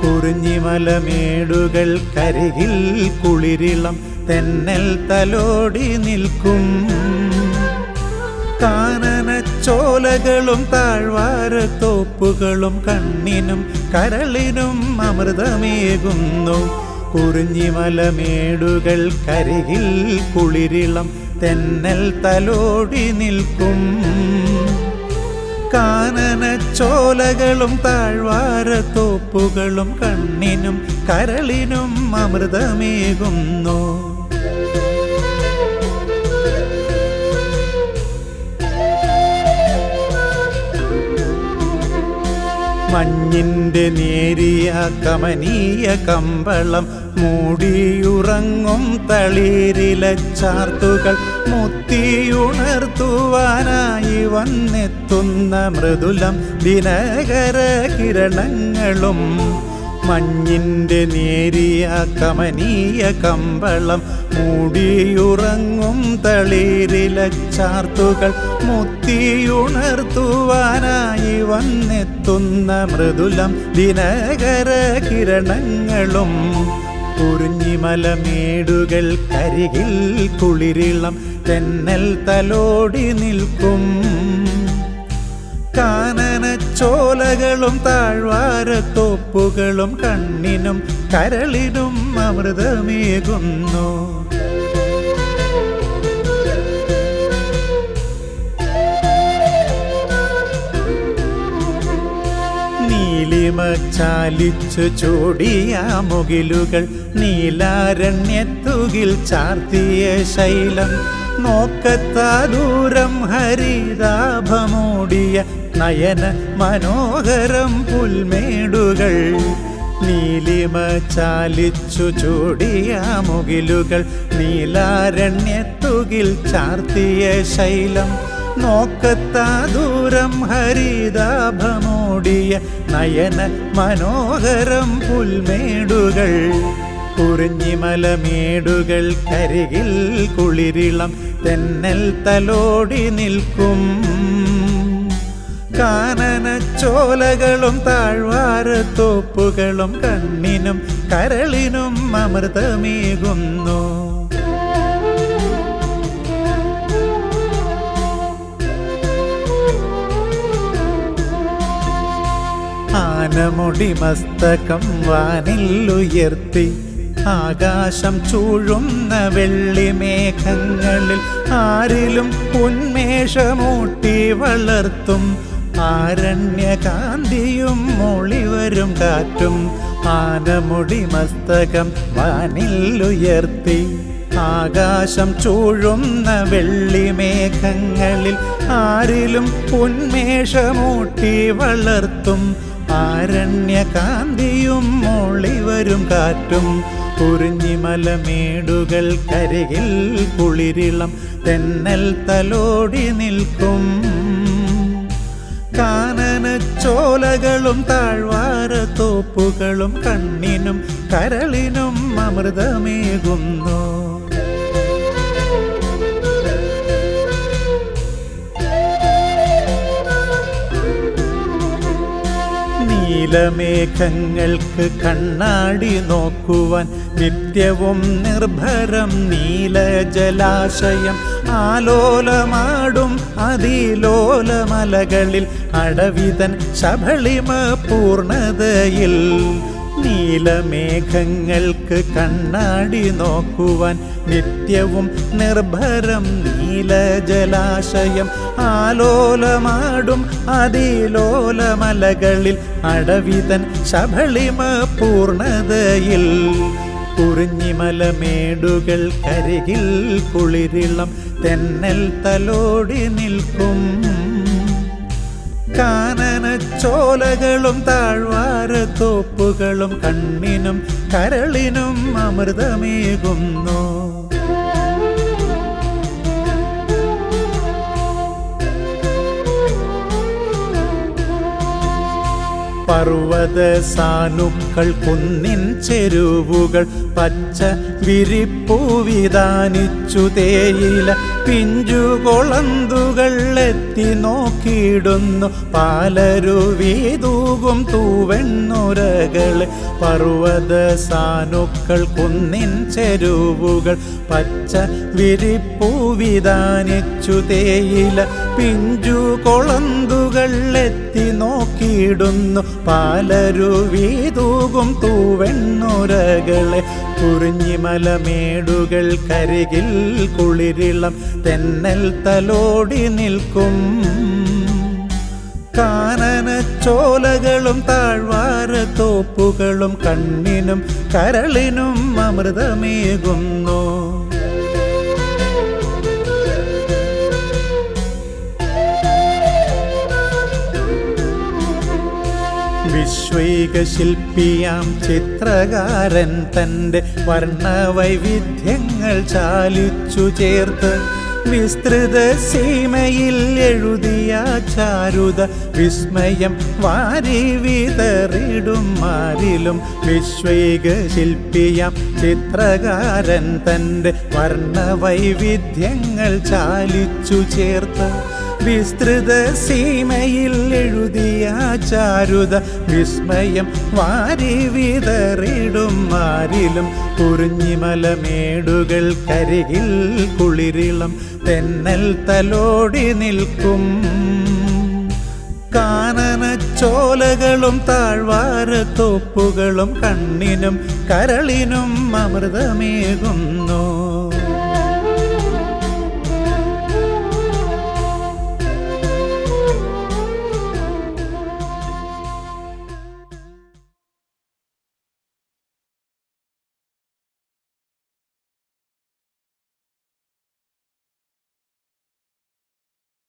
കുറിഞ്ഞിമലമേടുകൾ കരികിൽ കുളിരിളം തെന്നൽ തലോടി നിൽക്കും. കാനനച്ചോലകളും താഴ്വാരത്തോപ്പുകളും കണ്ണിനും കരളിനും അമൃതമേകുന്നു. കുറിഞ്ഞിമലമേടുകൾ കരികിൽ കുളിരിളം തെന്നൽ തലോടി നിൽക്കും. കാനനച്ചോലകളും താഴ്വാരത്തോപ്പുകളും കണ്ണിനും കരളിനും അമൃതമേകുന്നു. മഞ്ഞിൻ്റെ നേരിയ കമനീയ കമ്പളം മൂടിയുറങ്ങും തളിരിലച്ചാർത്തുകൾ മുത്തിയുണർത്തുവാനായി വന്നെത്തുന്ന മൃദുലം ദിനകര കിരണങ്ങളും. മഞ്ഞിൻ്റെ നേരിയ കമനീയ കമ്പളം മൂടിയുറങ്ങും തളിരിലച്ചാർത്തുകൾ മുത്തിയുണർത്തുവാനായി വന്നെത്തുന്ന മൃദുലം ദിനകര കിരണങ്ങളും. കുറിഞ്ഞിമലമേടുകൾ കരികിൽ കുളിരിളം തെന്നൽ തലോടി നിൽക്കും. കാനനച്ചോലകളും താഴ്വാരത്തോപ്പുകളും കണ്ണിനും കരളിനും അമൃതമേകുന്നു. നീലിമ ചാലിച്ചു ചൂടിയ മുകിലുകൾ നീലാരണ്യത്തുകിൽ ചാർത്തിയ ശൈലം നോക്കത്താ ദൂരം ഹരിതാഭമൂടിയ നയന മനോഹരം പുൽമേടുകൾ. നീലിമ ചാലിച്ചു ചൂടിയ മുകിലുകൾ നീലാരണ്യത്തുകിൽ ചാർത്തിയ ശൈലം നോക്കത്താ ദൂരം ഹരിതാഭമൂടിയ നയന മനോഹരം പുൽമേടുകൾ. കുറിഞ്ഞിമലമേടുകൾ കരികിൽ കുളിരിളം തെന്നൽ തലോടി നിൽക്കും. കാനനച്ചോലകളും താഴ്വാരത്തോപ്പുകളും കണ്ണിനും കരളിനും അമൃതമേകുന്നു. ആനമുടി മസ്തകം വാനിലുയർത്തി ആകാശം ചൂഴുന്ന വെള്ളിമേഘങ്ങളിൽ ആരിലും ഉന്മേഷമൂട്ടി വളർത്തും ആരണ്യകാന്തിയും മൊളിവരും കാറ്റും. ആനമുടി മസ്തകം വാനിലുയർത്തി ആകാശം ചൂഴുന്ന വെള്ളിമേഘങ്ങളിൽ ആരിലും ഉന്മേഷമൂട്ടി വളർത്തും ആരണ്യകാന്തിയും മൊളിവരും കാറ്റും. കുറിഞ്ഞിമലമേടുകൾ കരികിൽ കുളിരിളം തെന്നൽ തലോടി നിൽക്കും. കാനനച്ചോലകളും താഴ്വാരത്തോപ്പുകളും കണ്ണിനും കരളിനും അമൃതമേകുന്നു. നീലമേഘങ്ങൾക്ക് കണ്ണാടി നോക്കുവാൻ നിത്യവും നിർഭരം നീലജലാശയം ആലോലമാടും അതിലോലമലകളിൽ അടവിതൻ ശബളിമ പൂർണതയിൽ. നീലമേഘങ്ങൾക്ക് കണ്ണാടി നോക്കുവാൻ നിത്യവും നിർഭരം നീലജലാശയം ആലോലമാടും അതിലോലമലകളിൽ അടവിതൻ ശബളിമ പൂർണതയിൽ. കുറിഞ്ഞിമലമേടുകൾ കരികിൽ കുളിരിളം തെന്നൽ തലോടി നിൽക്കും. കാനനച്ചോലകളും താഴ്വാരത്തോപ്പുകളും കണ്ണിനും കരളിനും അമൃതമേകുന്നു. പർവ്വത സാനുക്കൾ കുന്നിൻ ചെരുവുകൾ പച്ച വിരിപ്പൂ വിതാനിച്ചു തേയില പിഞ്ചുകൊളന്തുകൾ എത്തി നോക്കിയിടുന്നു പാലരുവീതൂകും തൂവെണ്ണുരകളെ. പർവ്വത സാനുക്കൾ കുന്നിൻ ചെരുവുകൾ പച്ച വിരിപ്പു വിതാനിച്ചു തേയില. പിഞ്ചുകൊളന്തുകൾ എത്തി നോക്കിയിടുന്നു പാലരുവീതൂകും തൂവെണ്ണുരകളെ. കുറിഞ്ഞിമലമേടുകൾ കരികിൽ കുളിരിളം തെന്നൽ തലോടി നിൽക്കും. കാനനച്ചോലകളും താഴ്വാര തോപ്പുകളും കണ്ണിനും കരളിനും അമൃതമേകുന്നു. വിശ്വൈക ശില്പിയാം ചിത്രകാരൻ തൻ്റെ വർണ്ണവൈവിധ്യങ്ങൾ ചാലിച്ചു ചേർത്ത് വിസ്തൃത സീമയിൽ എഴുതിയ ചാരുത വിസ്മയം വാരി വിതറിടും ആരിലും. വിശ്വൈക ശില്പിയാം ചിത്രകാരൻ തൻ്റെ വർണ്ണവൈവിധ്യങ്ങൾ ചാലിച്ചു ചേർത്ത് വിസ്തൃത സീമയിൽ എഴുതിയ ചാരുത വിസ്മയം വാരി വിതറിടും ആരിലും. കുറിഞ്ഞിമലമേടുകൾ കരികിൽ കുളിരിളം തെന്നൽ തലോടി നിൽക്കും. കാനനച്ചോലകളും താഴ്വാര തോപ്പുകളും കണ്ണിനും കരളിനും അമൃതമേകുന്നു.